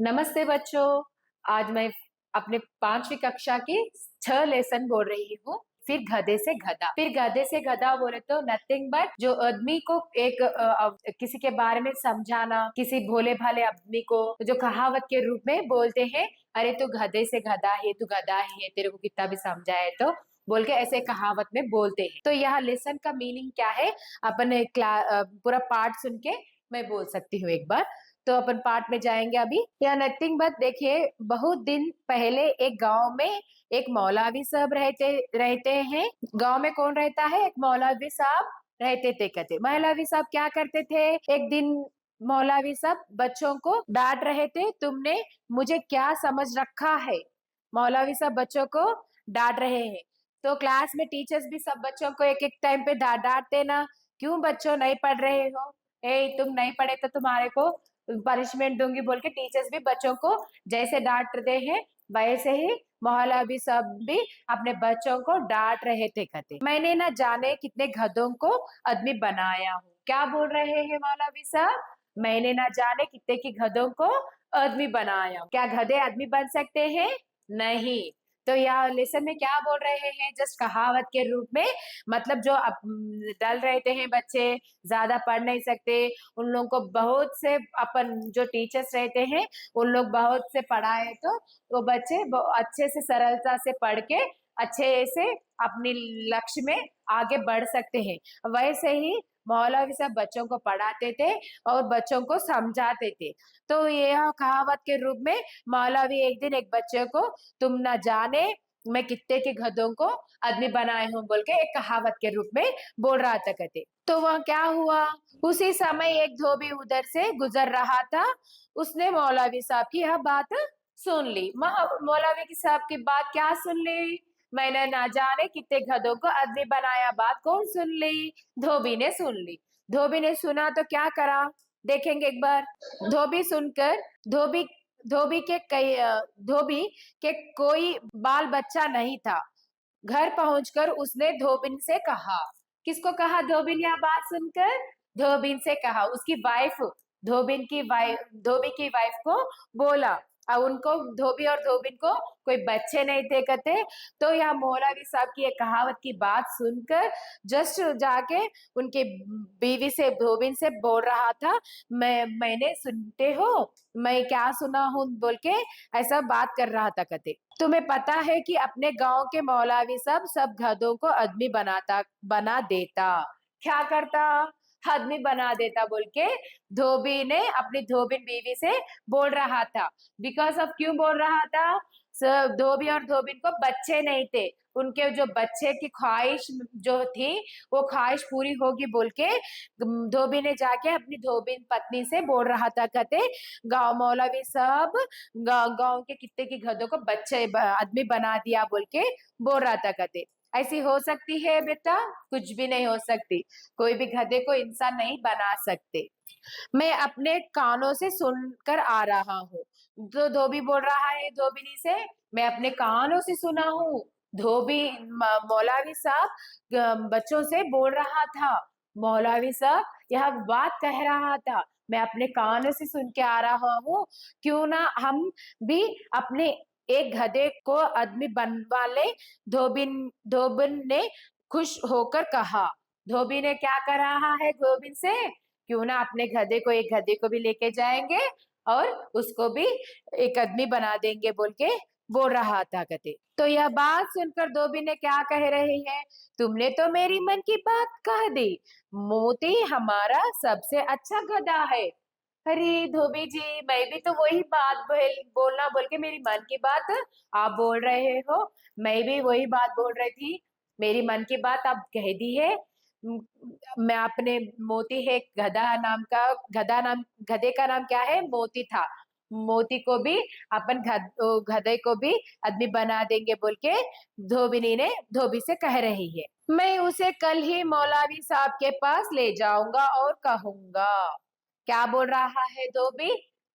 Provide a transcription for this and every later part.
नमस्ते बच्चों। आज मैं अपने 5वीं कक्षा की 6 लेसन बोल रही हूँ। फिर गधे से गधा। फिर गधे से गधा बोले तो नथिंग बट जो आदमी को एक किसी के बारे में समझाना, किसी भोले भाले आदमी को जो कहावत के रूप में बोलते हैं, अरे तू गधे से गधा है, तू गधा है, तेरे को कितना भी समझाए तो बोल के ऐसे कहावत में बोलते हैं। तो यह लेसन का मीनिंग क्या है, अपन पूरा पाठ सुन के मैं बोल सकती हूँ एक बार। तो अपन पाठ में जाएंगे अभी। या नथिंग बट देखिए, बहुत दिन पहले एक गांव में एक मौलवी साहब रहते रहते हैं। गांव में कौन रहता है? एक मौलवी साहब रहते थे। कहते मौलवी साहब क्या करते थे, एक दिन मौलवी साहब बच्चों को डांट रहे थे, तुमने मुझे क्या समझ रखा है। मौलवी साहब बच्चों को डांट रहे हैं। तो क्लास में टीचर्स भी सब बच्चों को एक एक टाइम पे डांटते ना, क्यों बच्चों नहीं पढ़ रहे हो, ए तुम नहीं पढ़े तो तुम्हारे को पनिशमेंट दूंगी बोल के टीचर्स भी बच्चों को जैसे डांटते हैं, वैसे ही मौलवी सब भी अपने बच्चों को डांट रहे थे। कहते मैंने ना जाने कितने गधों को आदमी बनाया हूँ। क्या बोल रहे हैं मौलवी साहब? मैंने ना जाने कितने की गधों को आदमी बनाया हूँ। क्या गधे आदमी बन सकते हैं? नहीं। तो यह लेसन में क्या बोल रहे हैं, जस्ट कहावत के रूप में, मतलब जो डल रहते हैं बच्चे, ज्यादा पढ़ नहीं सकते, उन लोगों को बहुत से अपन जो टीचर्स रहते हैं उन लोग बहुत से पढ़ाए तो वो बच्चे अच्छे से सरलता से पढ़ के अच्छे से अपने लक्ष्य में आगे बढ़ सकते हैं। वैसे ही मौलवी साहब बच्चों को पढ़ाते थे और बच्चों को समझाते थे। तो यह कहावत के रूप में मौलवी एक दिन एक बच्चे को, तुम न जाने मैं कितने के गधों को आदमी बनाए हूँ बोल के एक कहावत के रूप में बोल रहा था। कहते तो वह क्या हुआ, उसी समय एक धोबी उधर से गुजर रहा था। उसने मौलवी साहब की यह बात सुन ली। मौलवी की साहब की बात क्या सुन ली? मैंने ना जाने कितने गधों को आदमी बनाया, बात कौन सुन ली? धोबी ने सुन ली। धोबी ने सुना तो क्या करा, देखेंगे एक बार। धोबी सुनकर, धोबी धोबी के कई धोबी के कोई बाल बच्चा नहीं था। घर पहुंचकर उसने धोबिन से कहा, किसको कहा? धोबिन यह बात सुनकर धोबिन से कहा, उसकी वाइफ, धोबी की वाइफ को बोला। और उनको, धोबी और धोबिन को कोई बच्चे नहीं थे। कहते तो यह मौलवी साहब की एक कहावत की बात सुनकर जस्ट जाके उनके बीवी से, धोबिन से बोल रहा था, मैंने सुनते हो, मैं क्या सुना हूँ बोल के ऐसा बात कर रहा था। कहते तुम्हें पता है कि अपने गांव के मौलवी सब गधों को आदमी बना देता। क्या करता? आदमी बना देता बोल के धोबी ने अपनी धोबिन बीवी से बोल रहा था। बिकॉज ऑफ, क्यों बोल रहा था? धोबी और धोबिन को बच्चे नहीं थे, उनके जो बच्चे की ख्वाहिश जो थी वो ख्वाहिश पूरी होगी बोल के धोबी ने जाके अपनी धोबिन पत्नी से बोल रहा था। कहते गांव मौलवी सब गांव के कितने की गधों को आदमी बना दिया बोल के बोल रहा था। कहते ऐसी हो सकती है बेटा? कुछ भी नहीं हो सकती। कोई भी गधे को इंसान नहीं बना सकते। मैं अपने कानों से सुनकर आ रहा हूँ। जो धोबी बोल रहा है धोबिनी से, मैं अपने कानों से सुना हूँ। धोबी मौलवी साहब बच्चों से बोल रहा था। मौलवी साहब यह बात कह रहा था, मैं अपने कानों से सुन के आ रहा हूँ। क्यों ना हम भी अपने एक गधे को आदमी बनवा ले। धोबिन धोबिन ने खुश होकर कहा। धोबी ने क्या कर रहा है धोबिन से, क्यों ना अपने गधे को, एक गधे को भी लेके जाएंगे और उसको भी एक आदमी बना देंगे बोल के बोल रहा था। कहते तो यह बात सुनकर धोबी ने क्या कह रही है, तुमने तो मेरी मन की बात कह दी, मोती हमारा सबसे अच्छा गधा है। अरे धोबी जी, मैं भी तो वही बात बोलना बोल के मेरी मन की बात आप बोल रहे हो। मैं भी वही बात बोल रही थी, मेरी मन की बात आप कह दी है। म- मैं अपने, मोती है गधे का नाम क्या है? मोती था। मोती को भी अपन गधे को भी आदमी बना देंगे बोल के धोबिनी ने धोबी से कह रही है। मैं उसे कल ही मौलवी साहब के पास ले जाऊंगा और कहूंगा। क्या बोल रहा है धोबी?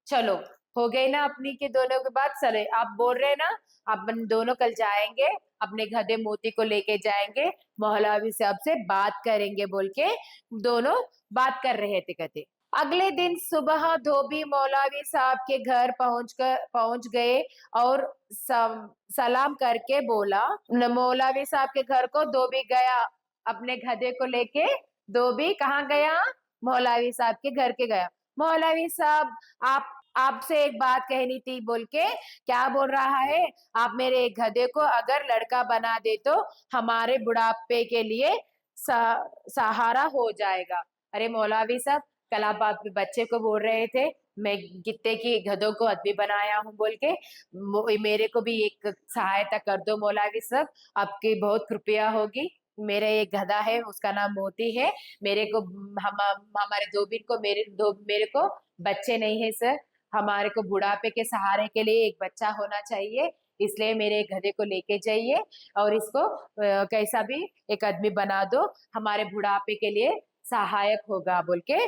चलो, हो गई ना अपनी के दोनों के बात। चले, आप बोल रहे ना, अपन दोनों कल जाएंगे, अपने गधे मोती को लेके जाएंगे, मौलवी साहब से बात करेंगे बोल के दोनों बात कर रहे थे। कहते अगले दिन सुबह धोबी मौलवी साहब के घर पहुंच गए और सलाम करके बोला। मौलवी साहब के घर को धोबी गया अपने गधे को लेके। धोबी कहाँ गया? मौलवी साहब के घर के गया। मौलवी साहब, आप आपसे एक बात कहनी थी बोल के। क्या बोल रहा है? आप मेरे एक गधे को अगर लड़का बना दे तो हमारे बुढ़ापे के लिए सहारा हो जाएगा। अरे मौलवी साहब, कल आप अपने बच्चे को बोल रहे थे मैं गित्ते की गधों को आदमी बनाया हूँ बोल के। मेरे को भी एक सहायता कर दो मौलवी साहब, आपकी बहुत कृपया होगी। मेरा एक गधा है, उसका नाम मोती है। मेरे को हमारे धोबी को मेरे को बच्चे नहीं है सर। हमारे को बुढ़ापे के सहारे के लिए एक बच्चा होना चाहिए, इसलिए मेरे गधे को लेके जाइए और इसको कैसा भी एक आदमी बना दो, हमारे बुढ़ापे के लिए सहायक होगा बोल के।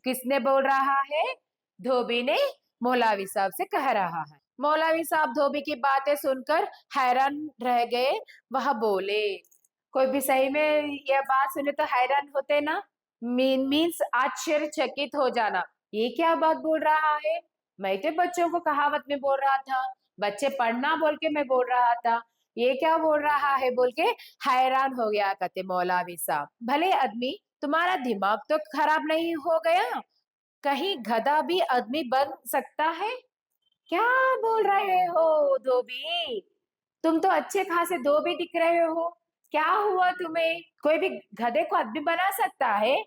किसने बोल रहा है? धोबी ने मौलवी साहब से कह रहा है। मौलवी साहब धोबी की बातें सुनकर हैरान रह गए। वह बोले, कोई भी सही में यह बात सुने तो हैरान होते ना। मीन्स आश्चर्यचकित हो जाना। ये क्या बात बोल रहा है? मैं तो बच्चों को कहावत में बोल रहा था, बच्चे पढ़ना बोल के मैं बोल रहा था, ये क्या बोल रहा है बोल के हैरान हो गया। कहते मौलवी साहब, भले आदमी, तुम्हारा दिमाग तो खराब नहीं हो गया? कहीं गधा भी आदमी बन सकता है? क्या बोल रहे हो धोबी? तुम तो अच्छे खासे धोबी दिख रहे हो। क्या हुआ तुम्हें? कोई भी गधे को आदमी बना सकता है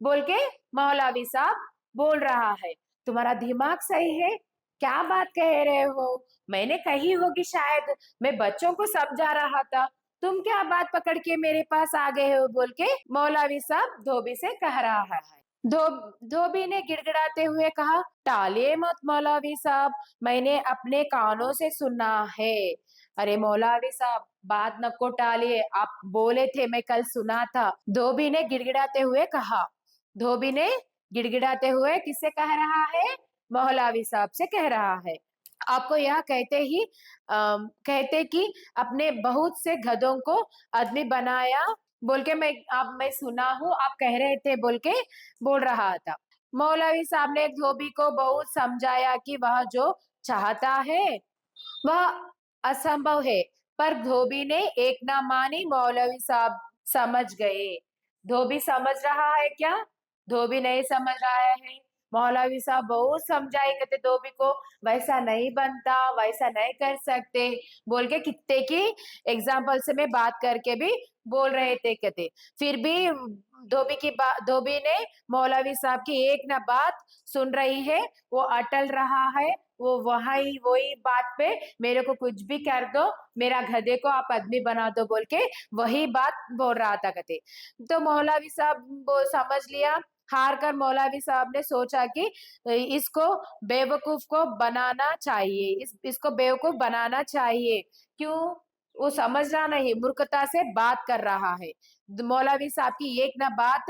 बोल के मौलवी साहब बोल रहा है। तुम्हारा दिमाग सही है? क्या बात कह रहे हो? मैंने कही होगी शायद, मैं बच्चों को समझा रहा था, तुम क्या बात पकड़ के मेरे पास आ गए हो बोल के मौलवी साहब धोबी से कह रहा है। धो धोबी ने गिड़गिड़ाते हुए कहा, टालिए मत मौलवी साहब, मैंने अपने कानों से सुना है। अरे मौलवी साहब, बात नको टालिए, आप बोले थे, मैं कल सुना था। धोबी ने गिड़गिड़ाते हुए कहा। धोबी ने गिड़गिड़ाते हुए किससे कह रहा है? मौलवी साहब से कह रहा है। आपको यह कहते कि अपने बहुत से गधों को आदमी बनाया बोल के मैं सुना हूँ, आप कह रहे थे बोल के बोल रहा था। मौलवी साहब ने धोबी को बहुत समझाया कि वह जो चाहता है वह असंभव है, पर धोबी ने एक ना मानी। मौलवी साहब समझ गए। धोबी समझ रहा है क्या? धोबी नहीं समझ रहा है। मौलवी साहब बहुत समझाए कहते धोबी को, वैसा नहीं बनता, वैसा नहीं कर सकते बोल के कितने की एग्जाम्पल से मैं बात करके भी बोल रहे थे कहते। फिर भी धोबी ने मौलवी साहब की एक ना बात सुन रही है, वो अटल रहा है, वो वही वही बात पे मेरे को कुछ भी कर दो, मेरा गधे को आप आदमी बना दो बोल के वही बात बोल रहा था कहते। तो मौलवी साहब वो समझ लिया। हार कर मौलवी साहब ने सोचा कि इसको बेवकूफ को बनाना चाहिए, इसको बेवकूफ बनाना चाहिए। क्यों? वो समझ रहा नहीं, मूर्खता से बात कर रहा है। मौलवी साहब की एक ना बात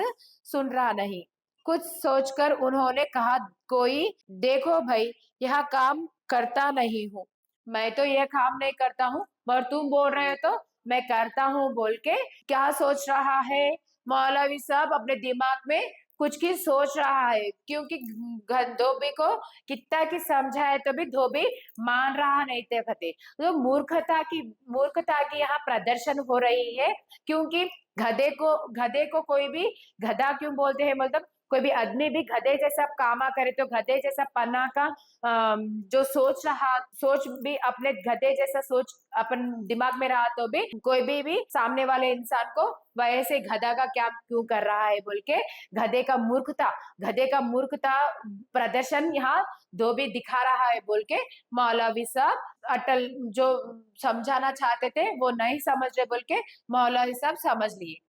सुन रहा नहीं। कुछ सोचकर उन्होंने कहा, कोई देखो भाई, यह काम करता नहीं हूँ, मैं तो यह काम नहीं करता हूँ, पर तुम बोल रहे हो तो मैं करता हूँ बोल के क्या सोच रहा है? मौलवी साहब अपने दिमाग में कुछ की सोच रहा है, क्योंकि धोबी को कितना की समझाए तो भी धोबी मान रहा नहीं थे कहते। तो मूर्खता की यहाँ प्रदर्शन हो रही है, क्योंकि गधे को कोई भी गधा क्यों बोलते हैं, मतलब कोई भी आदमी भी गधे जैसा कामा करे तो गधे जैसा पन्ना का जो सोच भी अपने गधे जैसा सोच अपन दिमाग में रहा तो भी कोई भी सामने वाले इंसान को वैसे गधा का क्या क्यों कर रहा है बोल के गधे का मूर्खता प्रदर्शन यहाँ धोबी दिखा रहा है बोल के मौलवी साहब अटल जो समझाना चाहते थे वो नहीं समझ रहे बोल के मौलवी साहब समझ लिए।